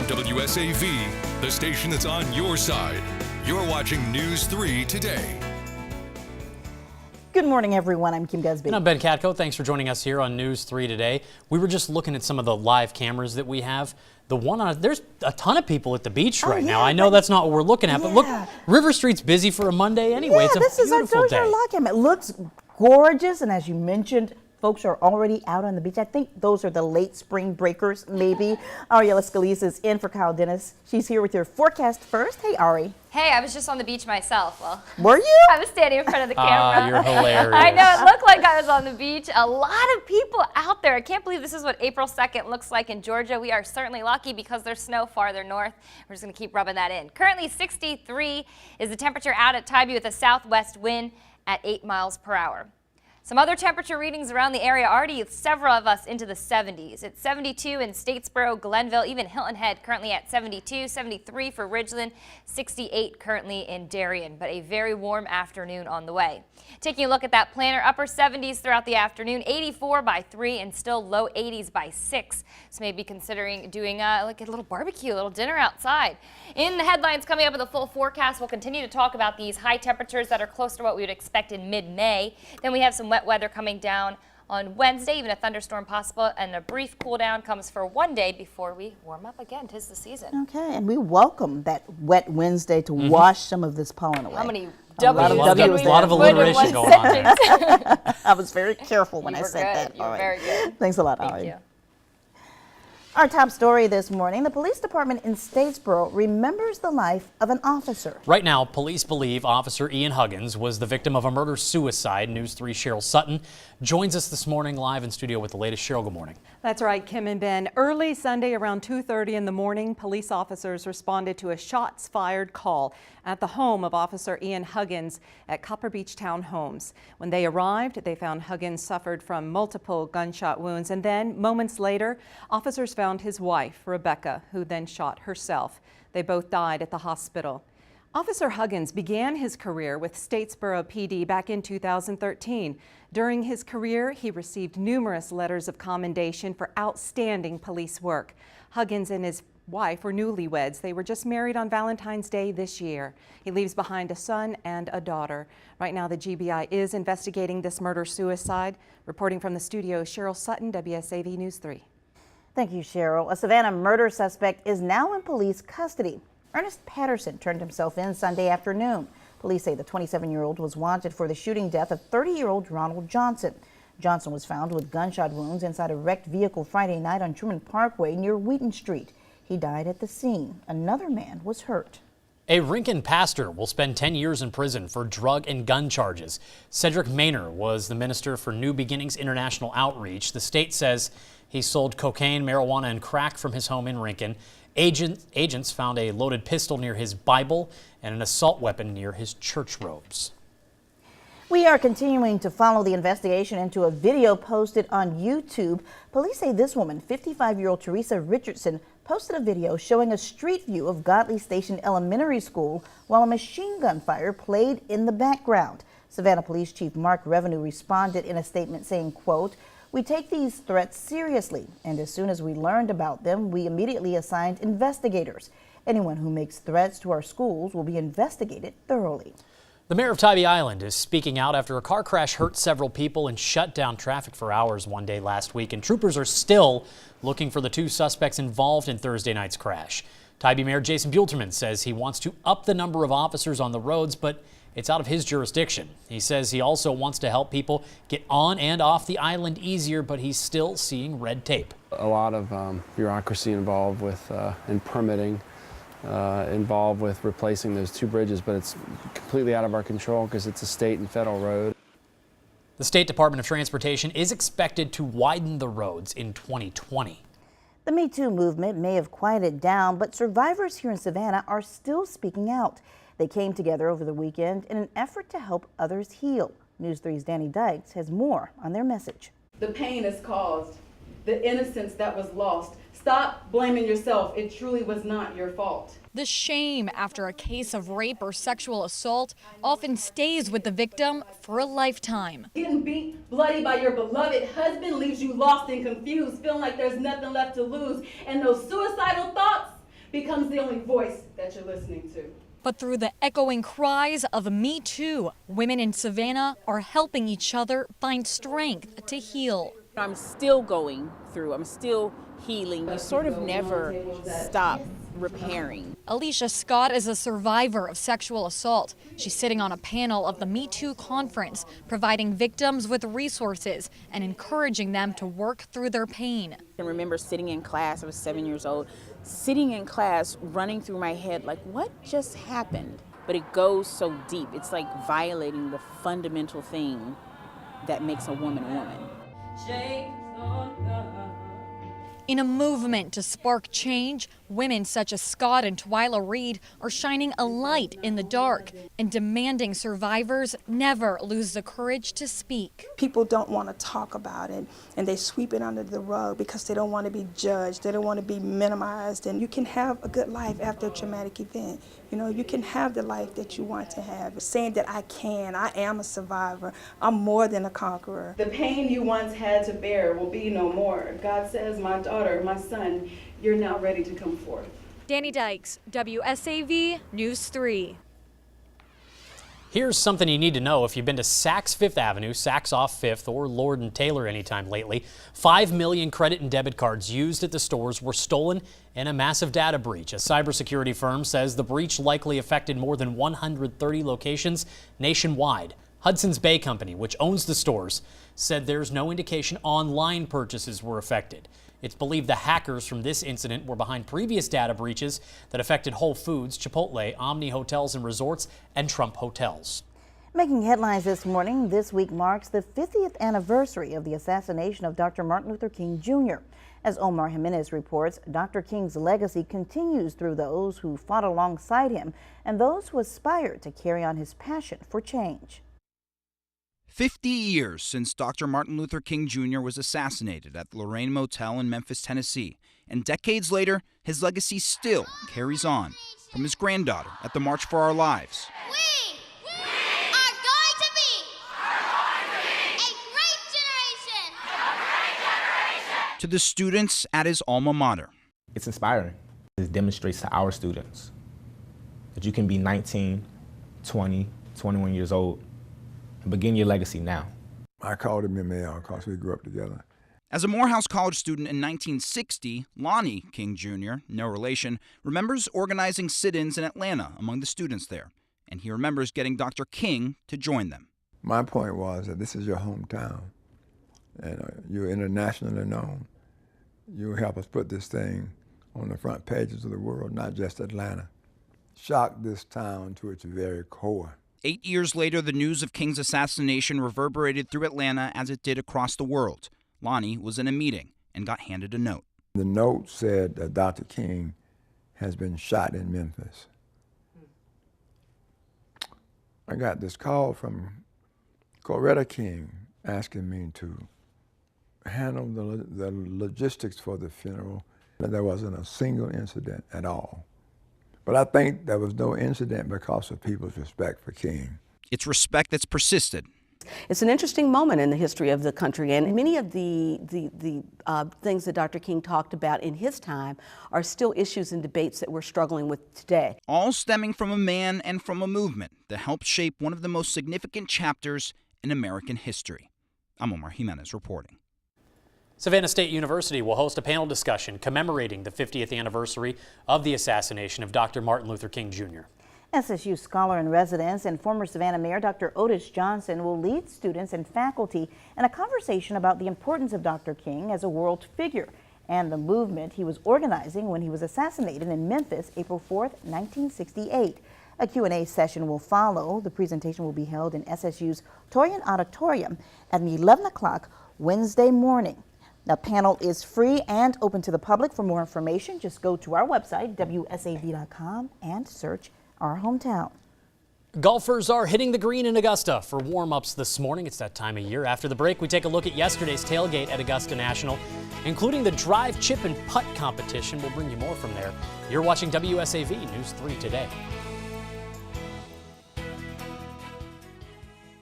WSAV, the station that's on your side. You're watching News 3 Today. Good morning, everyone. I'm Kim Gusby. And I'm Ben Katko. Thanks for joining us here on News 3 Today. We were just looking at some of the live cameras that we have. There's a ton of people at the beach right now. I know that's not what we're looking at, but look, River Street's busy for a Monday anyway. It's a beautiful day. It looks gorgeous, and as you mentioned, folks are already out on the beach. I think those are the late spring breakers, maybe. Ariella Scalise is in for Kyle Dennis. She's here with your forecast first. Hey, Ari. Hey, I was just on the beach myself. Well, were you? I was standing in front of the camera. You're hilarious. I know, it looked like I was on the beach. A lot of people out there. I can't believe this is what April 2nd looks like in Georgia. We are certainly lucky because there's snow farther north. We're just going to keep rubbing that in. Currently 63 is the temperature out at Tybee with a southwest wind at 8 miles per hour. Some other temperature readings around the area already, several of us into the 70s. It's 72 in Statesboro, Glenville, even Hilton Head currently at 72, 73 for Ridgeland, 68 currently in Darien, but a very warm afternoon on the way. Taking a look at that planner, upper 70s throughout the afternoon, 84 by 3 and still low 80s by 6. So maybe considering doing like a little barbecue, a little dinner outside. In the headlines coming up with a full forecast, we'll continue to talk about these high temperatures that are close to what we would expect in mid-May. Then we have some wet weather coming down on Wednesday, even a thunderstorm possible, and a brief cool down comes for one day before we warm up again. 'Tis the season. Okay, and we welcome that wet Wednesday to wash some of this pollen away. How many A lot of alliteration going on there. I was very careful when I said that. You were very good. Thanks a lot, Thank Ari. you. Our top story this morning, the police department in Statesboro remembers the life of an officer. Right now, police believe Officer Ian Huggins was the victim of a murder-suicide. News 3 Cheryl Sutton joins us this morning live in studio with the latest. Cheryl, good morning. That's right, Kim and Ben. Early Sunday around 2:30 in the morning, police officers responded to a shots fired call at the home of Officer Ian Huggins at Copper Beach Townhomes. When they arrived, they found Huggins suffered from multiple gunshot wounds, and then moments later, officers found his wife, Rebecca, who then shot herself. They both died at the hospital. Officer Huggins began his career with Statesboro PD back in 2013. During his career, he received numerous letters of commendation for outstanding police work. Huggins and his wife were newlyweds. They were just married on Valentine's Day this year. He leaves behind a son and a daughter. Right now, the GBI is investigating this murder-suicide. Reporting from the studio, Cheryl Sutton, WSAV News 3. Thank you, Cheryl. A Savannah murder suspect is now in police custody. Ernest Patterson turned himself in Sunday afternoon. Police say the 27-year-old was wanted for the shooting death of 30-year-old Ronald Johnson. Johnson was found with gunshot wounds inside a wrecked vehicle Friday night on Truman Parkway near Wheaton Street. He died at the scene. Another man was hurt. A Rincon pastor will spend 10 years in prison for drug and gun charges. Cedric Maynor was the minister for New Beginnings International Outreach. The state says he sold cocaine, marijuana, and crack from his home in Rincon. Agents found a loaded pistol near his Bible and an assault weapon near his church robes. We are continuing to follow the investigation into a video posted on YouTube. Police say this woman, 55-year-old Teresa Richardson, posted a video showing a street view of Godley Station Elementary School while a machine gun fire played in the background. Savannah Police Chief Mark Revenue responded in a statement saying, quote, "We take these threats seriously, and as soon as we learned about them, we immediately assigned investigators. Anyone who makes threats to our schools will be investigated thoroughly." The mayor of Tybee Island is speaking out after a car crash hurt several people and shut down traffic for hours one day last week, and troopers are still looking for the two suspects involved in Thursday night's crash. Tybee Mayor Jason Buelterman says he wants to up the number of officers on the roads, but it's out of his jurisdiction. He says he also wants to help people get on and off the island easier, but he's still seeing red tape. A lot of bureaucracy involved with in permitting, involved with replacing those two bridges, but it's completely out of our control because it's a state and federal road. The State Department of Transportation is expected to widen the roads in 2020. The Me Too movement may have quieted down, but survivors here in Savannah are still speaking out. They came together over the weekend in an effort to help others heal. News 3's Danny Dykes has more on their message. The pain is caused, the innocence that was lost. Stop blaming yourself. It truly was not your fault. The shame after a case of rape or sexual assault often stays with the victim for a lifetime. Getting beat bloody by your beloved husband leaves you lost and confused, feeling like there's nothing left to lose. And those suicidal thoughts, becomes the only voice that you're listening to. But through the echoing cries of Me Too, women in Savannah are helping each other find strength to heal. I'm still going through, I'm still healing. You sort of never stop repairing. Alicia Scott is a survivor of sexual assault. She's sitting on a panel of the Me Too conference, providing victims with resources and encouraging them to work through their pain. I remember sitting in class, I was 7 years old, sitting in class, running through my head like, what just happened? But it goes so deep. It's like violating the fundamental thing that makes a woman a woman. In a movement to spark change, women such as Scott and Twyla Reed are shining a light in the dark and demanding survivors never lose the courage to speak. People don't want to talk about it, and they sweep it under the rug because they don't want to be judged, they don't want to be minimized. And you can have a good life after a traumatic event. You know, you can have the life that you want to have. Saying that I am a survivor, I'm more than a conqueror. The pain you once had to bear will be no more. God says, my daughter, my son, you're now ready to come forth. Danny Dykes, WSAV News 3. Here's something you need to know if you've been to Saks Fifth Avenue, Saks off 5th, or Lord and Taylor anytime lately. 5 million credit and debit cards used at the stores were stolen in a massive data breach. A cybersecurity firm says the breach likely affected more than 130 locations nationwide. Hudson's Bay Company, which owns the stores, said there's no indication online purchases were affected. It's believed the hackers from this incident were behind previous data breaches that affected Whole Foods, Chipotle, Omni Hotels and Resorts, and Trump Hotels. Making headlines this morning, this week marks the 50th anniversary of the assassination of Dr. Martin Luther King Jr. As Omar Jimenez reports, Dr. King's legacy continues through those who fought alongside him and those who aspired to carry on his passion for change. 50 years since Dr. Martin Luther King Jr. was assassinated at the Lorraine Motel in Memphis, Tennessee. And decades later, his legacy still carries on. From his granddaughter at the March for Our Lives. We are going to be a great generation. To the students at his alma mater. It's inspiring. It demonstrates to our students that you can be 19, 20, 21 years old and begin your legacy now. I called him ML because we grew up together. As a Morehouse College student in 1960, Lonnie King Jr., no relation, remembers organizing sit-ins in Atlanta among the students there. And he remembers getting Dr. King to join them. My point was that this is your hometown, and you're internationally known. You help us put this thing on the front pages of the world, not just Atlanta. Shock this town to its very core. 8 years later, the news of King's assassination reverberated through Atlanta as it did across the world. Lonnie was in a meeting and got handed a note. The note said that Dr. King has been shot in Memphis. I got this call from Coretta King asking me to handle the logistics for the funeral. There wasn't a single incident at all. But I think there was no incident because of people's respect for King. It's respect that's persisted. It's an interesting moment in the history of the country, and many of the things that Dr. King talked about in his time are still issues and debates that we're struggling with today. All stemming from a man and from a movement that helped shape one of the most significant chapters in American history. I'm Omar Jimenez reporting. Savannah State University will host a panel discussion commemorating the 50th anniversary of the assassination of Dr. Martin Luther King Jr. SSU scholar in residence and former Savannah Mayor Dr. Otis Johnson will lead students and faculty in a conversation about the importance of Dr. King as a world figure and the movement he was organizing when he was assassinated in Memphis April 4th, 1968. A Q&A session will follow. The presentation will be held in SSU's Torian Auditorium at 11 o'clock Wednesday morning. The panel is free and open to the public. For more information, just go to our website, WSAV.com, and search Our Hometown. Golfers are hitting the green in Augusta for warm-ups this morning. It's that time of year. After the break, we take a look at yesterday's tailgate at Augusta National, including the drive, chip, and putt competition. We'll bring you more from there. You're watching WSAV News 3 Today.